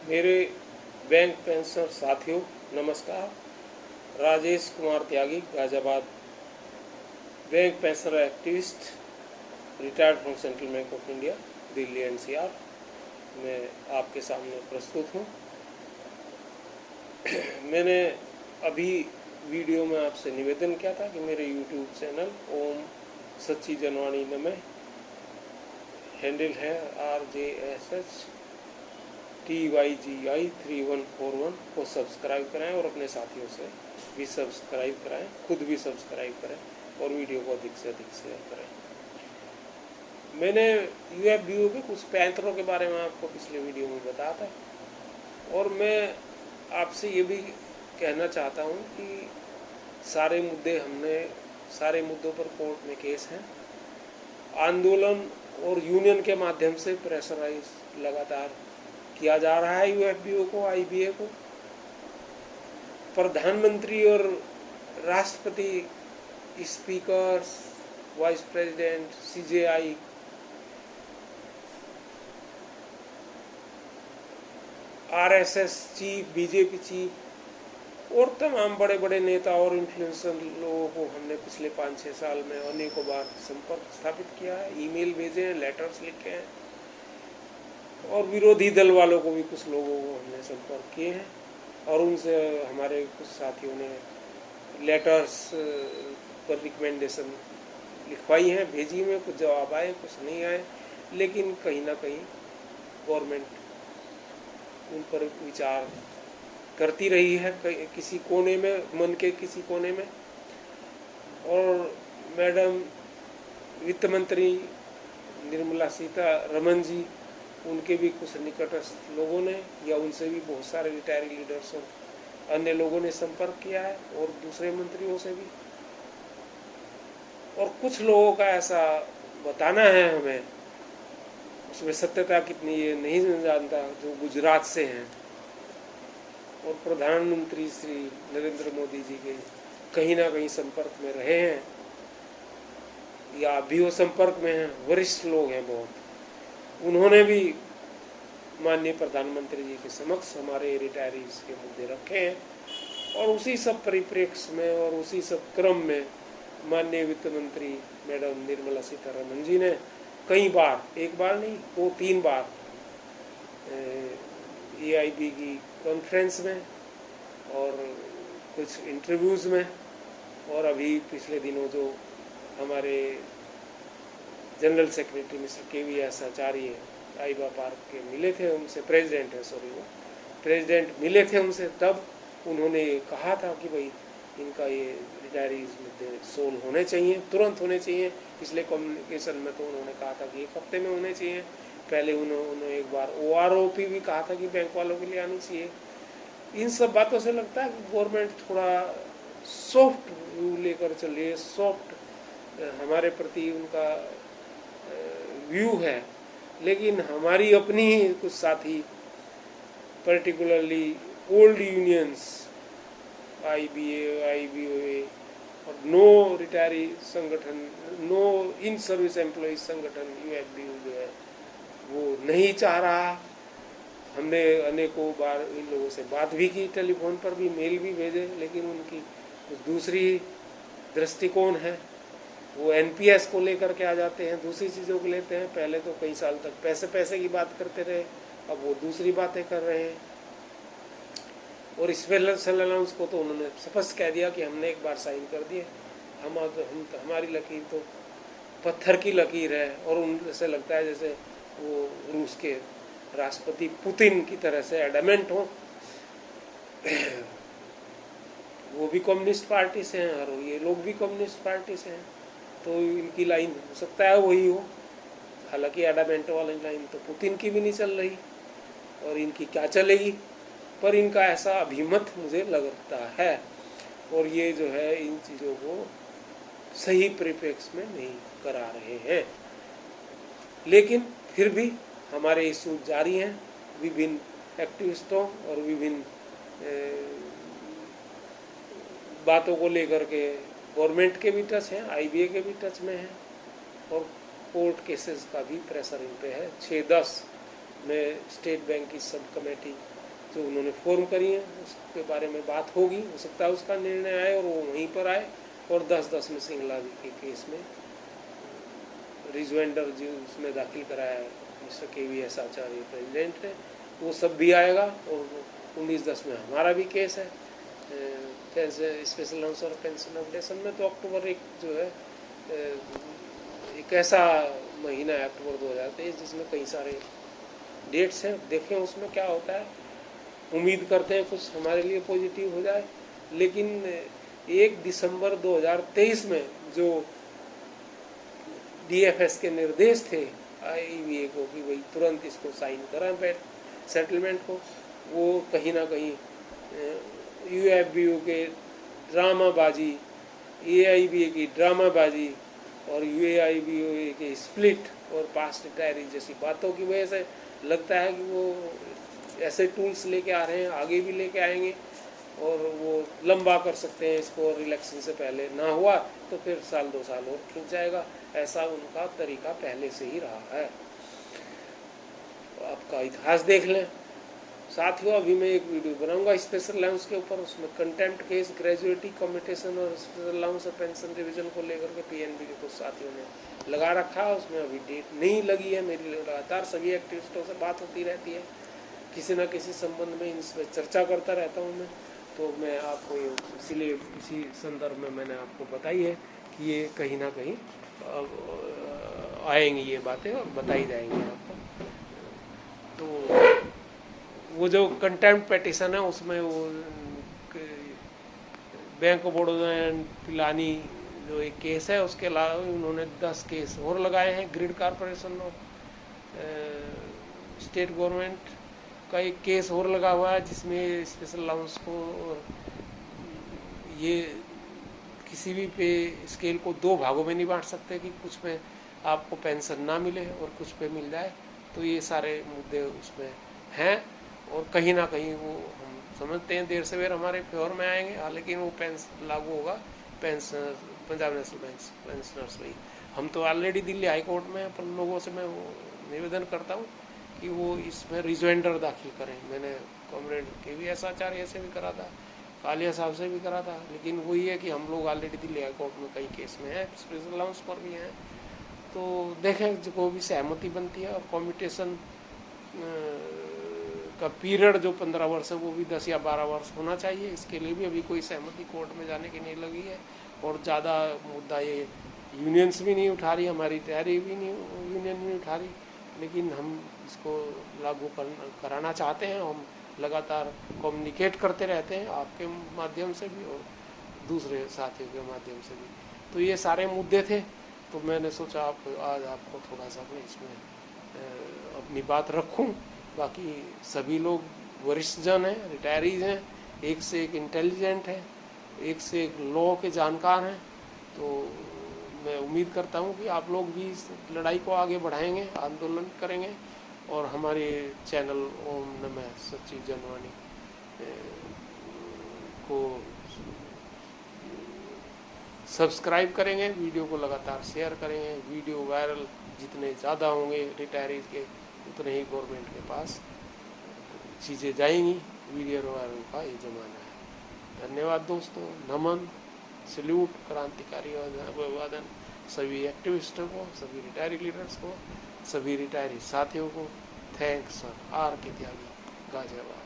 मेरे bank pensioner साथियों नमस्कार। Rajesh Kumar Tyagi, Ghaziabad, bank pensioner activist, retired from central bank of India, Delhi NCR, मैं आपके सामने प्रस्तुत हूँ। मैंने अभी वीडियो में आपसे निवेदन किया था कि मेरे YouTube चैनल ओम सच्ची जनवाणी नमः, हैंडल है RJSHTYGI 3141 को सब्सक्राइब कराएं और अपने साथियों से भी सब्सक्राइब कराएं, खुद भी सब्सक्राइब करें और वीडियो को अधिक से अधिक शेयर करें। मैंने UFBO के कुछ पैंतरों के बारे में आपको पिछले वीडियो में बताया था और मैं आपसे ये भी कहना चाहता हूँ कि सारे मुद्दों पर कोर्ट में केस हैं। आंदोलन और यूनियन के माध्यम से प्रेशराइज लगातार किया जा रहा है UFBO को, IBA को। प्रधानमंत्री और राष्ट्रपति, speakers, vice president, CJI, RSS chief, BJP chief और तमाम बड़े बड़े नेता और इन्फ्लुएंसर लोगों को हमने पिछले 5-6 साल में अनेकों बार संपर्क स्थापित किया है, ईमेल भेजे हैं, लेटर्स लिखे हैं और विरोधी दल वालों को भी कुछ लोगों को हमने संपर्क किए हैं और उनसे हमारे कुछ साथियों ने लेटर्स पर रिकमेंडेशन लिखवाई हैं, भेजी में, कुछ जवाब आए, कुछ नहीं आए, लेकिन कहीं ना कहीं गवर्नमेंट उन पर विचार करती रही है किसी कोने में, मन के किसी कोने में। और मैडम वित्त मंत्री निर्मला सीतारमण जी, उनके भी कुछ निकटस्थ लोगों ने या उनसे भी बहुत सारे रिटायरी लीडर्स और अन्य लोगों ने संपर्क किया है और दूसरे मंत्रियों से भी। और कुछ लोगों का ऐसा बताना है हमें, उसमें सत्यता कितनी ये नहीं जानता, जो गुजरात से हैं और प्रधानमंत्री श्री नरेंद्र मोदी जी के कहीं ना कहीं संपर्क में रहे हैं या अभी वो संपर्क में हैं, वरिष्ठ लोग हैं बहुत। उन्होंने भी माननीय प्रधानमंत्री जी के समक्ष हमारे रिटायरीज के मुद्दे रखे हैं और उसी सब परिप्रेक्ष्य में और उसी सब क्रम में माननीय वित्त मंत्री मैडम निर्मला सीतारमण जी ने कई बार, एक बार नहीं 2-3 बार AIB की कॉन्फ्रेंस में और कुछ इंटरव्यूज़ में और अभी पिछले दिनों जो हमारे जनरल सेक्रेटरी मिस्टर KVS आचार्य आइबा पार्क के मिले थे उनसे, वो प्रेसिडेंट मिले थे उनसे, तब उन्होंने कहा था कि भाई इनका ये रिटायरीज मुद्दे सोल्व होने चाहिए, तुरंत होने चाहिए। पिछले कम्युनिकेशन में तो उन्होंने कहा था कि 1 हफ्ते में होने चाहिए। पहले उन्होंने एक बार OROP भी कहा था कि बैंक वालों के लिए आनी चाहिए। इन सब बातों से लगता है कि गवर्नमेंट थोड़ा सॉफ्ट व्यू लेकर चल रही है, सॉफ्ट हमारे प्रति उनका व्यू है। लेकिन हमारी अपनी ही कुछ साथी, particularly old unions IBA, IBOA और नो रिटायरी संगठन, नो इन सर्विस एम्प्लॉय संगठन UFBO जो है वो नहीं चाह रहा। हमने अनेकों बार इन लोगों से बात भी की, टेलीफोन पर भी, मेल भी भेजे, लेकिन उनकी कुछ दूसरी दृष्टिकोण है। वो NPS को लेकर के आ जाते हैं, दूसरी चीज़ों को लेते हैं। पहले तो कई साल तक पैसे की बात करते रहे, अब वो दूसरी बातें कर रहे हैं। और इस अलाउंस को तो उन्होंने स्पष्ट कह दिया कि हमने एक बार साइन कर दिए, हमारी लकीर तो पत्थर की लकीर है। और उनसे लगता है जैसे वो रूस के राष्ट्रपति पुतिन की तरह से एडमेंट हो। वो भी कम्युनिस्ट पार्टी से हैं और ये लोग भी कम्युनिस्ट पार्टी से हैं, तो इनकी लाइन हो सकता है वही हो। हालांकि एडमेंट वाली लाइन तो पुतिन की भी नहीं चल रही और इनकी क्या चलेगी, पर इनका ऐसा अभिमत मुझे लगता है। और ये जो है इन चीज़ों को सही परिप्रेक्ष्य में नहीं करा रहे हैं। लेकिन फिर भी हमारे इशू जारी हैं, विभिन्न एक्टिविस्टों और विभिन्न बातों को लेकर के गवर्नमेंट के भी टच हैं, IBA के भी टच में हैं और कोर्ट केसेस का भी प्रेशर इन पे है। 6-10 में स्टेट बैंक की सब कमेटी जो उन्होंने फॉर्म करी है उसके बारे में बात होगी। हो सकता है उसका निर्णय आए और वो वहीं पर आए। और 10-10 में सिंगला के केस में रिजवेंडर जो उसमें दाखिल कराया है मिस्टर KVS आचार्य प्रेसिडेंट ने, वो सब भी आएगा। और 19-10 में हमारा भी केस है स्पेशल अलाउंस और पेंशन अपडेशन में। तो अक्टूबर 1 जो है एक ऐसा महीना है अक्टूबर 2023 जिसमें कई सारे डेट्स हैं। देखें उसमें क्या होता है। उम्मीद करते हैं कुछ हमारे लिए पॉजिटिव हो जाए। लेकिन 1 दिसंबर 2023 में जो DFS के निर्देश थे IEVA को कि भाई तुरंत इसको साइन करें सेटलमेंट को, वो कहीं ना कहीं UFBO के ड्रामाबाजी, AIBA की ड्रामाबाजी और UAIBA के स्प्लिट और पास्ट रिटायरी जैसी बातों की वजह से लगता है कि वो ऐसे टूल्स लेके आ रहे हैं, आगे भी लेके आएंगे और वो लंबा कर सकते हैं इसको। और इलेक्शन से पहले ना हुआ तो फिर 1-2 साल और खिंच जाएगा। ऐसा उनका तरीका पहले से ही रहा है। आपका इतिहास देख लें साथियों। अभी मैं एक वीडियो बनाऊंगा स्पेशल अलाउंस के ऊपर, उसमें कंटेम्प्ट केस, ग्रेजुएटी, कम्यूटेशन और स्पेशल अलाउंस और पेंशन रिविजन को लेकर के PNB के कुछ साथियों ने लगा रखा है। उसमें अभी डेट नहीं लगी है। मेरी लगातार सभी एक्टिविस्टों से बात होती रहती है, किसी न किसी संबंध में इस पर चर्चा करता रहता हूँ मैं। तो मैं आपको इसीलिए इसी संदर्भ में मैंने आपको बताई है कि ये कहीं ना कहीं आएंगी ये बातें और बताई जाएंगी आपको। तो वो जो कंटेम्प्ट पेटिशन है उसमें वो bank of Baroda and Pilani जो एक केस है, उसके अलावा उन्होंने 10 केस और लगाए हैं। ग्रिड कॉरपोरेशन और स्टेट गवर्नमेंट का एक केस और लगा हुआ है जिसमें स्पेशल अलाउंस को और ये किसी भी पे स्केल को 2 भागों में नहीं बांट सकते कि कुछ में आपको पेंशन ना मिले और कुछ पे मिल जाए। तो ये सारे मुद्दे उसमें हैं और कहीं ना कहीं वो हम समझते हैं देर से देर हमारे फेवर में आएंगे। लेकिन वो पेंशन लागू होगा pension Punjab national bank pensioners वही। हम तो ऑलरेडी दिल्ली हाई कोर्ट में पर लोगों से मैं वो निवेदन करता हूँ कि वो इसमें रिजवेंडर दाखिल करें। मैंने कॉमरेड KVS आचार्य से भी करा था, कालिया साहब से भी करा था। लेकिन वही है कि हम लोग ऑलरेडी दिल्ली हाई कोर्ट में कई केस में हैं, स्पेशल अलाउंस पर भी हैं। तो देखें जो भी सहमति बनती है। और कम्यूटेशन का पीरियड जो 15 वर्ष है वो भी 10 या 12 वर्ष होना चाहिए। इसके लिए भी अभी कोई सहमति कोर्ट में जाने की नहीं लगी है। और ज़्यादा मुद्दा ये यूनियंस भी नहीं उठा रही, हमारी तैयारी भी नहीं यूनियन नहीं उठा रही। लेकिन हम इसको लागू कराना चाहते हैं। हम लगातार कम्युनिकेट करते रहते हैं आपके माध्यम से भी और दूसरे साथियों के माध्यम से भी। तो ये सारे मुद्दे थे। तो मैंने सोचा आज आपको थोड़ा सा मैं इसमें अपनी बात रखूं। बाकी सभी लोग वरिष्ठ जन हैं, रिटायरीज हैं, एक से एक इंटेलिजेंट हैं, एक से एक लॉ के जानकार हैं। तो मैं उम्मीद करता हूं कि आप लोग भी इस लड़ाई को आगे बढ़ाएंगे, आंदोलन करेंगे। और हमारे चैनल ओम नमः सच्ची जनवाणी को सब्सक्राइब करेंगे, वीडियो को लगातार शेयर करेंगे। वीडियो वायरल जितने ज़्यादा होंगे रिटायरीज के उतने ही गवर्नमेंट के पास चीज़ें जाएंगी। वीडियो वायरल का ये ज़माना है। धन्यवाद दोस्तों। नमन, सल्यूट, क्रांतिकारी अभिवादन सभी एक्टिविस्टों को, सभी रिटायरी लीडर्स को, सभी रिटायरी साथियों को। Thanks sir. RK त्यागी, गाजियाबाद।